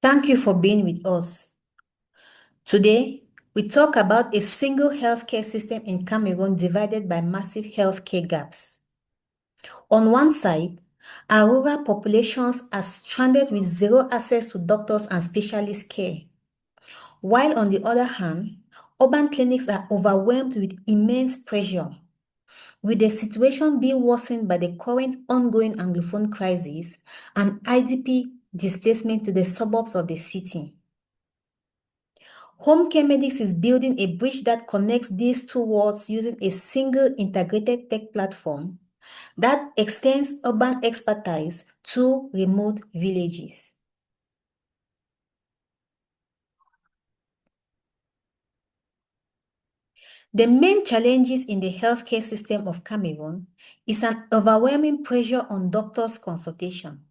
Thank you for being with us. Today, we talk about a single healthcare system in Cameroon divided by massive healthcare gaps. On one side, our rural populations are stranded with zero access to doctors and specialist care, while on the other hand, urban clinics are overwhelmed with immense pressure, with the situation being worsened by the current ongoing Anglophone crisis and IDP displacement to the suburbs of the city. Home Care Medics is building a bridge that connects these two worlds using a single integrated tech platform that extends urban expertise to remote villages. The main challenges in the healthcare system of Cameroon is an overwhelming pressure on doctors' consultation.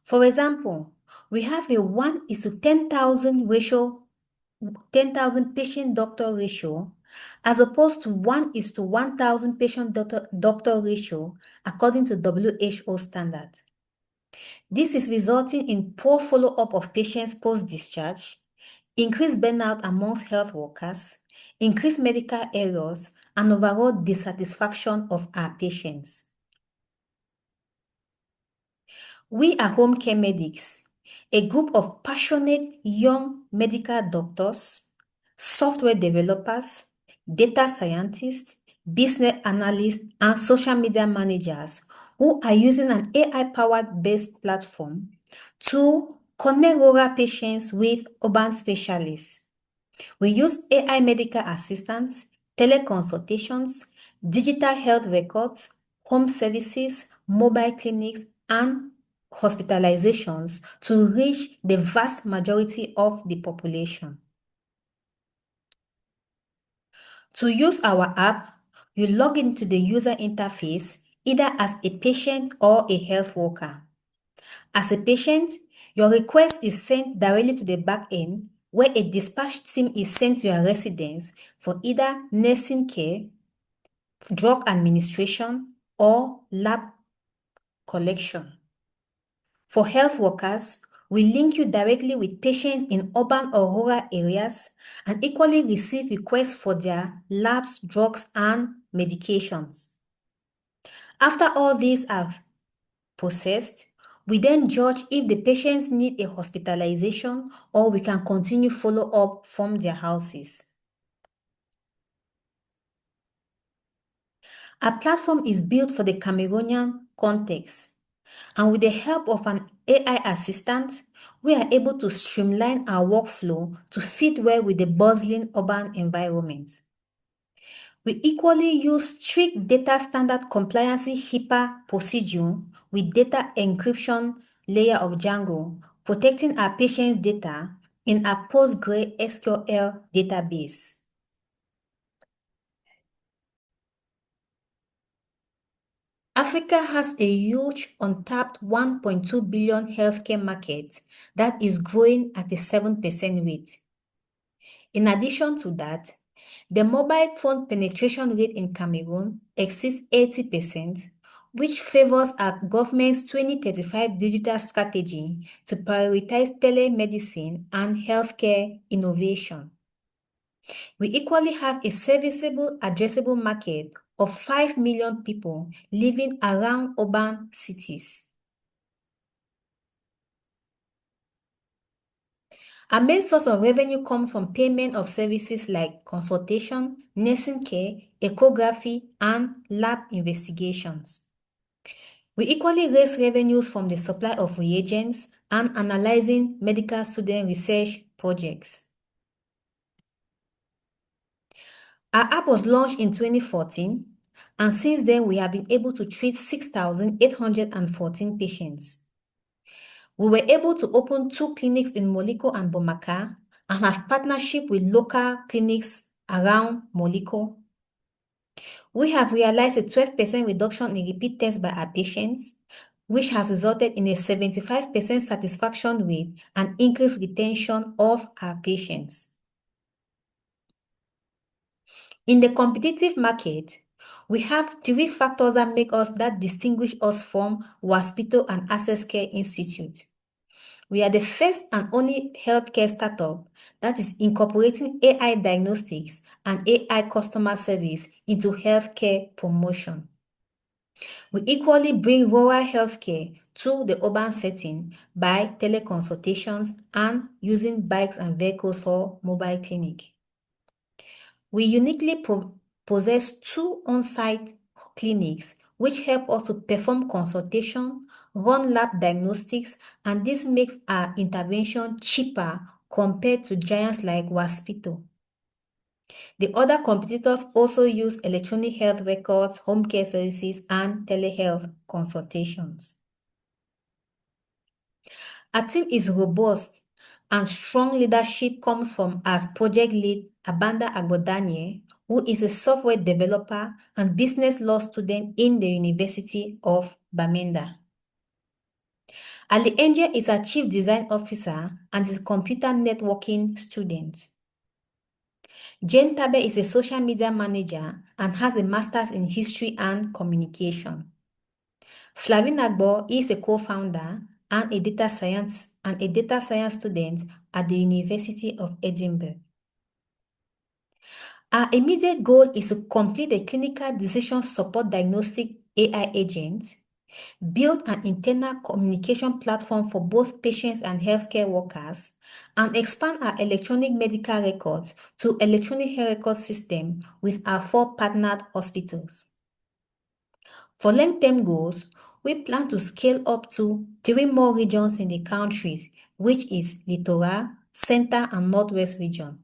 For example, we have a 1 is to 10,000 ratio 10,000 patient doctor ratio as opposed to 1 is to 1,000 patient doctor ratio according to WHO standard. This is resulting in poor follow-up of patients post-discharge, increased burnout amongst health workers, increased medical errors, and overall dissatisfaction of our patients. We are Home Care Medics, a group of passionate young medical doctors, software developers, data scientists, business analysts, and social media managers who are using an AI-powered based platform to connect rural patients with urban specialists. We use AI medical assistants, teleconsultations, digital health records, home services, mobile clinics, and hospitalizations to reach the vast majority of the population. To use our app, you log into the user interface either as a patient or a health worker. As a patient, your request is sent directly to the back end where a dispatch team is sent to your residence for either nursing care, drug administration, or lab collection. For health workers, we link you directly with patients in urban or rural areas and equally receive requests for their labs, drugs, and medications. After all these are processed, we then judge if the patients need a hospitalization or we can continue follow-up from their houses. Our platform is built for the Cameroonian context, and with the help of an AI assistant, we are able to streamline our workflow to fit well with the bustling urban environment. We equally use strict data standard compliance HIPAA procedure with data encryption layer of Django, protecting our patients' data in our PostgreSQL database. Africa has a huge untapped 1.2 billion healthcare market that is growing at a 7% rate. In addition to that, the mobile phone penetration rate in Cameroon exceeds 80%, which favors our government's 2035 digital strategy to prioritize telemedicine and healthcare innovation. We equally have a serviceable, addressable market of 5 million people living around urban cities. Our main source of revenue comes from payment of services like consultation, nursing care, echography, and lab investigations. We equally raise revenues from the supply of reagents and analyzing medical student research projects. Our app was launched in 2014, and since then we have been able to treat 6,814 patients. We were able to open 2 clinics in Moliko and Bomaka and have partnership with local clinics around Moliko. We have realized a 12% reduction in repeat tests by our patients, which has resulted in a 75% satisfaction rate and increased retention of our patients. In the competitive market, we have 3 factors that distinguish us from Waspito and Access Care Institute. We are the first and only healthcare startup that is incorporating AI diagnostics and AI customer service into healthcare promotion. We equally bring rural healthcare to the urban setting by teleconsultations and using bikes and vehicles for mobile clinic. We uniquely possess 2 on-site clinics which help us to perform consultation, run lab diagnostics, and this makes our intervention cheaper compared to giants like Waspito. The other competitors also use electronic health records, home care services, and telehealth consultations. Our team is robust and strong leadership comes from our project lead, Abanda Agbodanye, who is a software developer and business law student in the University of Bamenda. Ali Angel is our chief design officer and is a computer networking student. Jane Tabe is a social media manager and has a master's in history and communication. Flavin Agbo is a co-founder and a data science student at the University of Edinburgh. Our immediate goal is to complete a clinical decision support diagnostic AI agent, build an internal communication platform for both patients and healthcare workers, and expand our electronic medical records to electronic health record system with our 4 partnered hospitals. For long-term goals, we plan to scale up to 3 more regions in the country, which is Littoral, Center, and Northwest region.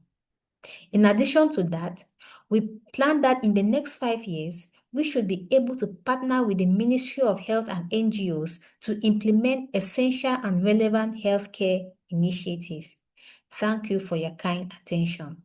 In addition to that, we plan that in the next 5 years, we should be able to partner with the Ministry of Health and NGOs to implement essential and relevant healthcare initiatives. Thank you for your kind attention.